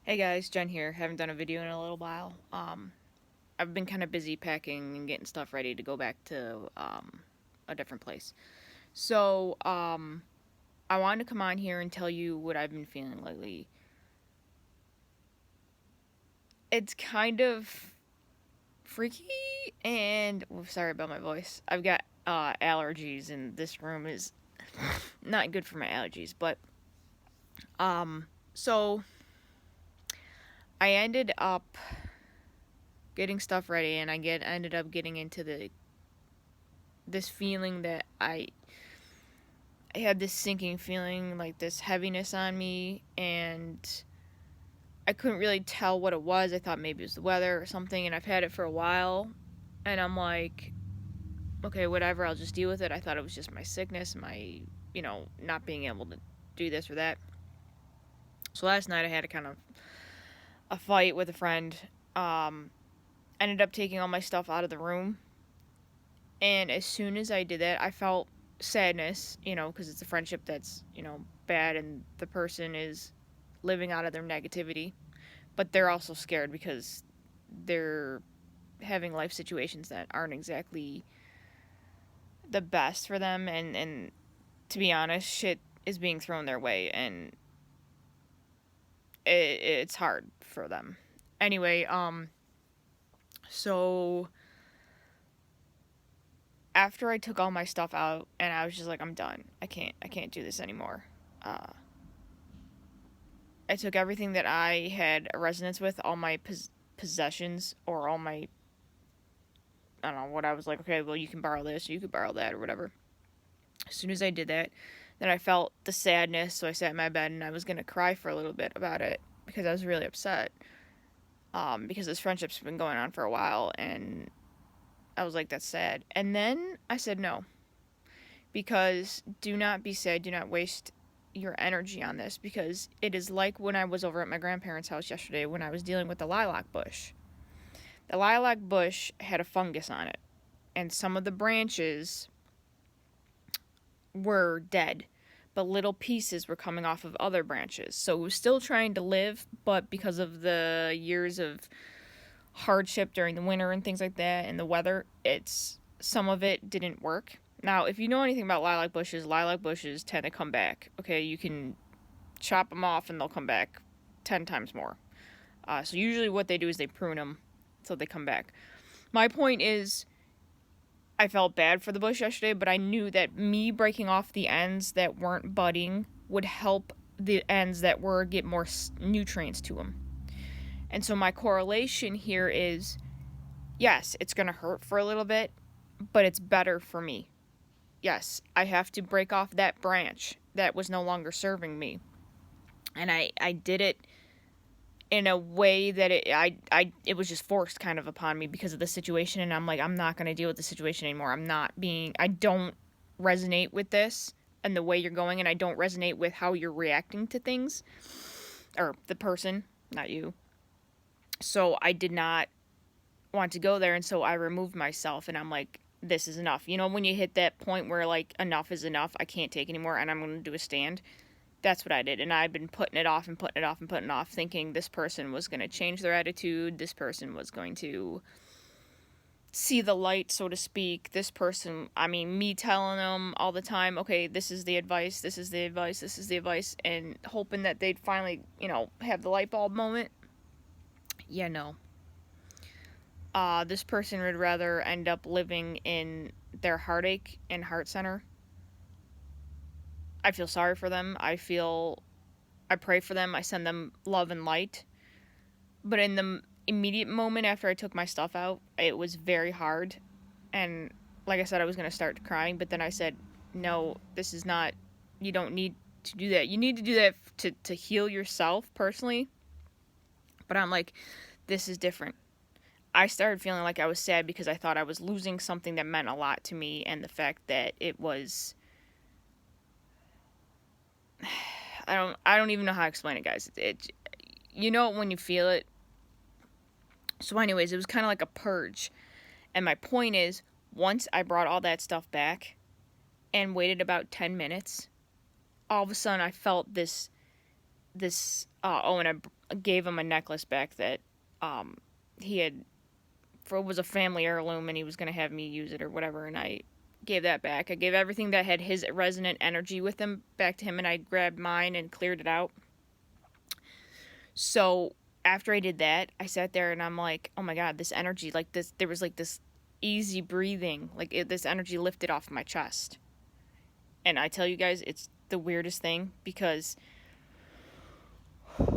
Hey guys, Jen here. Haven't done a video in a little while. I've been kind of busy packing and getting stuff ready to go back to a different place. So, I wanted to come on here and tell you what I've been feeling lately. It's kind of freaky and sorry about my voice. I've got allergies and this room is not good for my allergies, but um so I ended up getting stuff ready and ended up getting into this feeling that I had this sinking feeling, like this heaviness on me, and I couldn't really tell what it was. I thought maybe it was the weather or something, and I've had it for a while, and I'm like, okay, whatever, I'll just deal with it. I thought it was just my sickness, not being able to do this or that. So last night I had a kind of a fight with a friend. Um, Ended up taking all my stuff out of the room, and as soon as I did that, I felt sadness, because it's a friendship that's, bad and the person is living out of their negativity. But they're also scared because they're having life situations that aren't exactly the best for them. And to be honest, shit is being thrown their way and it's hard for them. Anyway, so after I took all my stuff out and I was just like, I'm done. I can't do this anymore. Uh, I took everything that I had a resonance with, all my possessions, or all my, I don't know, what I was like, okay, well, you can borrow this, you could borrow that, or whatever. As soon as I did that, then I felt the sadness, so I sat in my bed and I was going to cry for a little bit about it because I was really upset. Because this friendship's been going on for a while, and I was like, that's sad. And then I said no, because do not be sad, do not waste your energy on this, because it is like when I was over at my grandparents' house yesterday when I was dealing with the lilac bush. The lilac bush had a fungus on it, and some of the branches were dead, but little pieces were coming off of other branches. So it was still trying to live, but because of the years of hardship during the winter and things like that and the weather, it's some of it didn't work. Now, if you know anything about lilac bushes tend to come back. Okay, you can chop them off and they'll come back 10 times more. So usually what they do is they prune them so they come back. My point is, I felt bad for the bush yesterday, but I knew that me breaking off the ends that weren't budding would help the ends that were get more nutrients to them. And so my correlation here is, yes, it's going to hurt for a little bit, but it's better for me. Yes, I have to break off that branch that was no longer serving me. And I did it in a way that it was just forced kind of upon me because of the situation, and I'm like, I'm not going to deal with the situation anymore. I don't resonate with this and the way you're going, and I don't resonate with how you're reacting to things, or the person, not you. So I did not want to go there, and so I removed myself, and I'm like, this is enough. You know, when you hit that point where like enough is enough, I can't take anymore, and I'm going to do a stand. That's what I did. And I'd been putting it off and putting it off and putting it off, thinking this person was going to change their attitude. This person was going to see the light, so to speak. This person, I mean, me telling them all the time, okay, this is the advice, this is the advice, this is the advice, and hoping that they'd finally, have the light bulb moment. Yeah, no. This person would rather end up living in their heartache and heart center. I feel sorry for them. I pray for them. I send them love and light. But in the immediate moment after I took my stuff out, it was very hard. And like I said, I was going to start crying. But then I said, no, this is not, you don't need to do that. You need to do that to heal yourself personally. But I'm like, this is different. I started feeling like I was sad because I thought I was losing something that meant a lot to me. And the fact that it was, I don't even know how to explain it, guys. You know it when you feel it. So anyways, it was kind of like a purge. And my point is, once I brought all that stuff back and waited about 10 minutes, all of a sudden I felt this this, and I gave him a necklace back that he had, for it was a family heirloom, and he was going to have me use it or whatever, and I gave that back. I gave everything that had his resonant energy with him back to him, and I grabbed mine and cleared it out. So after I did that, I sat there and I'm like, oh my god, this energy, like this, there was like this easy breathing, like this energy lifted off my chest. And I tell you guys, it's the weirdest thing because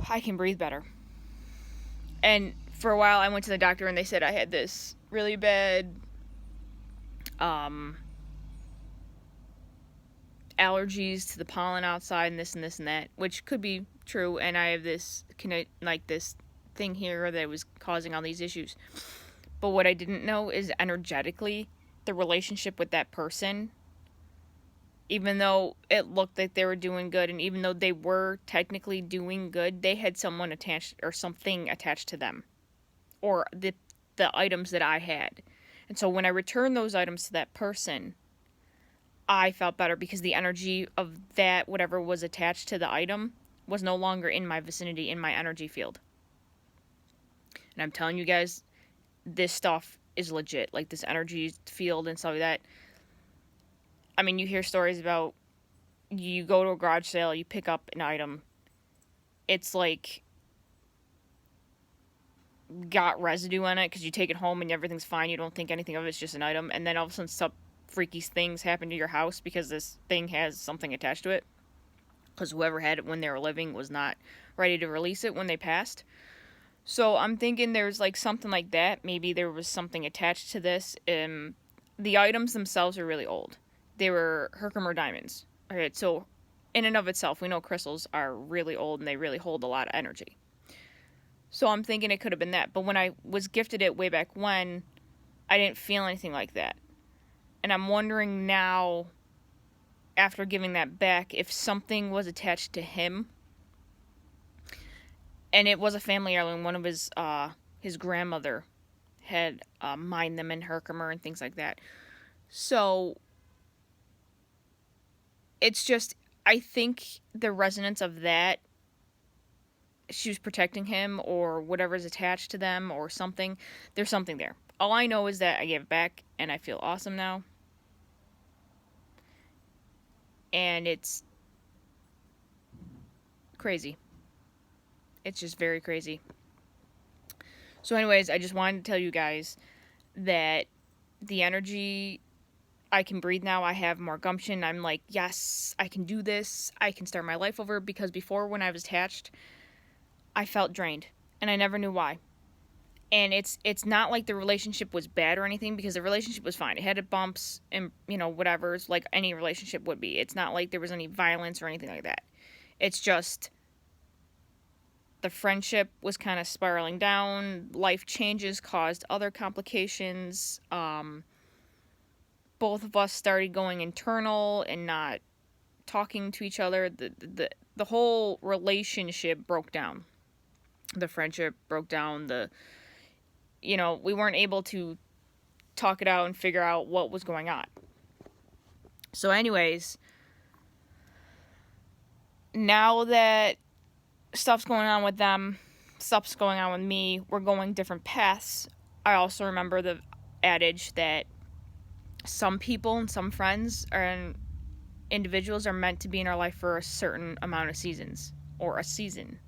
I can breathe better. And for a while, I went to the doctor and they said I had this really bad allergies to the pollen outside and this and this and that, which could be true. And I have this this thing here that was causing all these issues. But what I didn't know is energetically, the relationship with that person, even though it looked like they were doing good, and even though they were technically doing good, they had someone attached or something attached to them, or the items that I had. And so when I returned those items to that person, I felt better because the energy of that, whatever was attached to the item, was no longer in my vicinity, in my energy field. And I'm telling you guys, this stuff is legit. Like this energy field and stuff like that. I mean, you hear stories about you go to a garage sale, you pick up an item. It's like got residue on it because you take it home and everything's fine. You don't think anything of it. It's just an item. And then all of a sudden some freaky things happen to your house because this thing has something attached to it. Because whoever had it when they were living was not ready to release it when they passed. So I'm thinking there's like something like that. Maybe there was something attached to this. The items themselves are really old. They were Herkimer Diamonds. Alright, so in and of itself, we know crystals are really old and they really hold a lot of energy. So I'm thinking it could have been that. But when I was gifted it way back when, I didn't feel anything like that. And I'm wondering now, after giving that back, if something was attached to him. And it was a family heirloom. One of his grandmother had mined them in Herkimer and things like that. So it's just, I think the resonance of that, she was protecting him or whatever's attached to them or something. There's something there. All I know is that I gave it back and I feel awesome now. And it's crazy. It's just very crazy. So anyways, I just wanted to tell you guys that the energy, I can breathe now. I have more gumption. I'm like, yes, I can do this. I can start my life over. Because before, when I was attached, I felt drained. And I never knew why. And it's not like the relationship was bad or anything, because the relationship was fine. It had bumps and, whatever, it's like any relationship would be. It's not like there was any violence or anything like that. It's just the friendship was kind of spiraling down. Life changes caused other complications. Both of us started going internal and not talking to each other. The whole relationship broke down. The friendship broke down. We weren't able to talk it out and figure out what was going on. So anyways, now that stuff's going on with them, stuff's going on with me, we're going different paths. I also remember the adage that some people and some friends and individuals are meant to be in our life for a certain amount of seasons, or a season.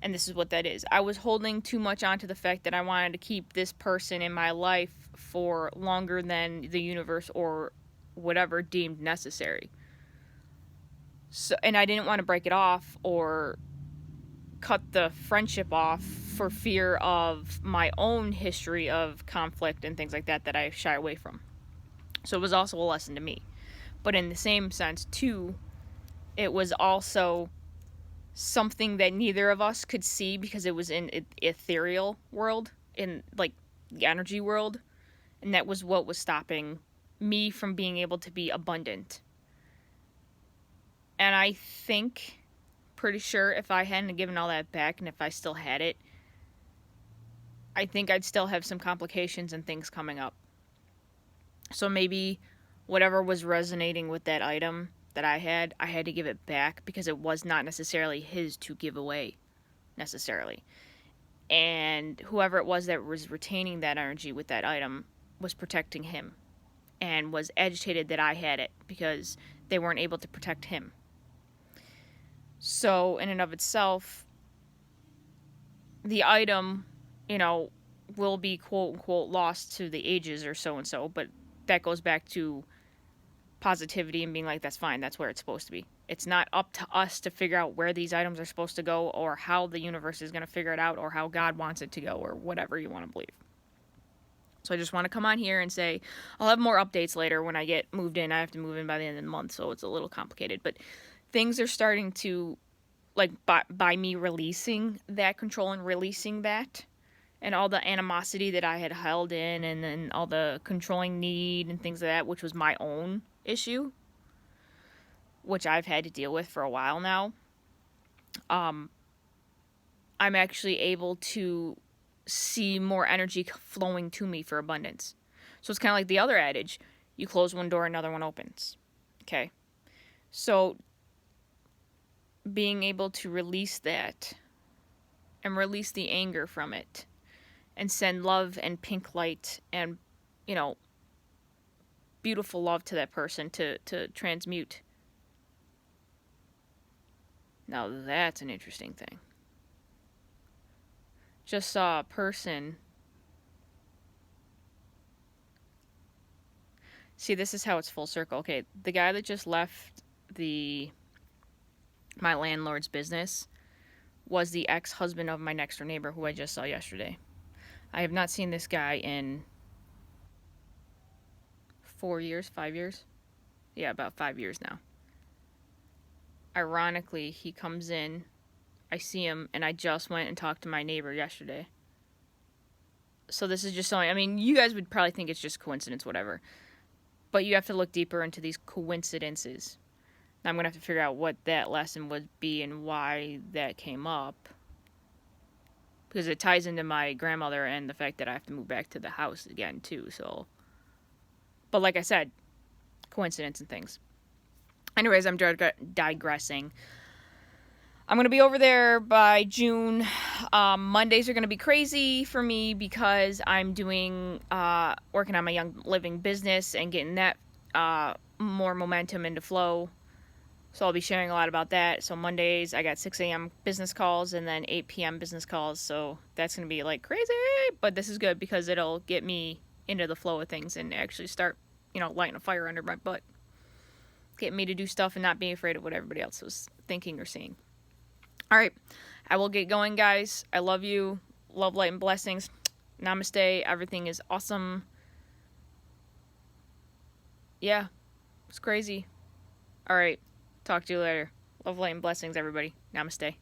And this is what that is. I was holding too much onto the fact that I wanted to keep this person in my life for longer than the universe or whatever deemed necessary. So, and I didn't want to break it off or cut the friendship off for fear of my own history of conflict and things like that I shy away from. So it was also a lesson to me. But in the same sense, too, it was also something that neither of us could see because it was in ethereal world, in like the energy world, and that was what was stopping me from being able to be abundant. And I think, pretty sure, if I hadn't given all that back and if I still had it, I think I'd still have some complications and things coming up. So maybe whatever was resonating with that item that I had to give it back because it was not necessarily his to give away, necessarily. And whoever it was that was retaining that energy with that item was protecting him and was agitated that I had it because they weren't able to protect him. So, in and of itself, the item, will be quote unquote lost to the ages or so and so, but that goes back to positivity and being like, that's fine, that's where it's supposed to be. It's not up to us to figure out where these items are supposed to go or how the universe is going to figure it out or how God wants it to go or whatever you want to believe. So I just want to come on here and say I'll have more updates later when I get moved in. I have to move in by the end of the month, so it's a little complicated. But things are starting to, like, by me releasing that control and releasing that and all the animosity that I had held in and then all the controlling need and things like that, which was my own issue, which I've had to deal with for a while now. I'm actually able to see more energy flowing to me for abundance. So it's kind of like the other adage, you close one door, another one opens. Okay? So being able to release that and release the anger from it and send love and pink light and, beautiful love to that person to transmute. Now that's an interesting thing. Just saw a person. See, this is how it's full circle. Okay, the guy that just left my landlord's business was the ex-husband of my next door neighbor who I just saw yesterday. I have not seen this guy in 4 years, 5 years? Yeah, about 5 years now. Ironically, he comes in, I see him, and I just went and talked to my neighbor yesterday. So this is just something, you guys would probably think it's just coincidence, whatever. But you have to look deeper into these coincidences. Now I'm going to have to figure out what that lesson would be and why that came up. Because it ties into my grandmother and the fact that I have to move back to the house again, too, so. But like I said, coincidence and things. Anyways, I'm digressing. I'm going to be over there by June. Mondays are going to be crazy for me because I'm working on my Young Living business and getting that more momentum into flow. So I'll be sharing a lot about that. So Mondays, I got 6 a.m. business calls and then 8 p.m. business calls. So that's going to be like crazy. But this is good because it'll get me into the flow of things and actually start, lighting a fire under my butt. Getting me to do stuff and not being afraid of what everybody else was thinking or seeing. All right. I will get going, guys. I love you. Love, light, and blessings. Namaste. Everything is awesome. Yeah. It's crazy. All right. Talk to you later. Love, light, and blessings, everybody. Namaste.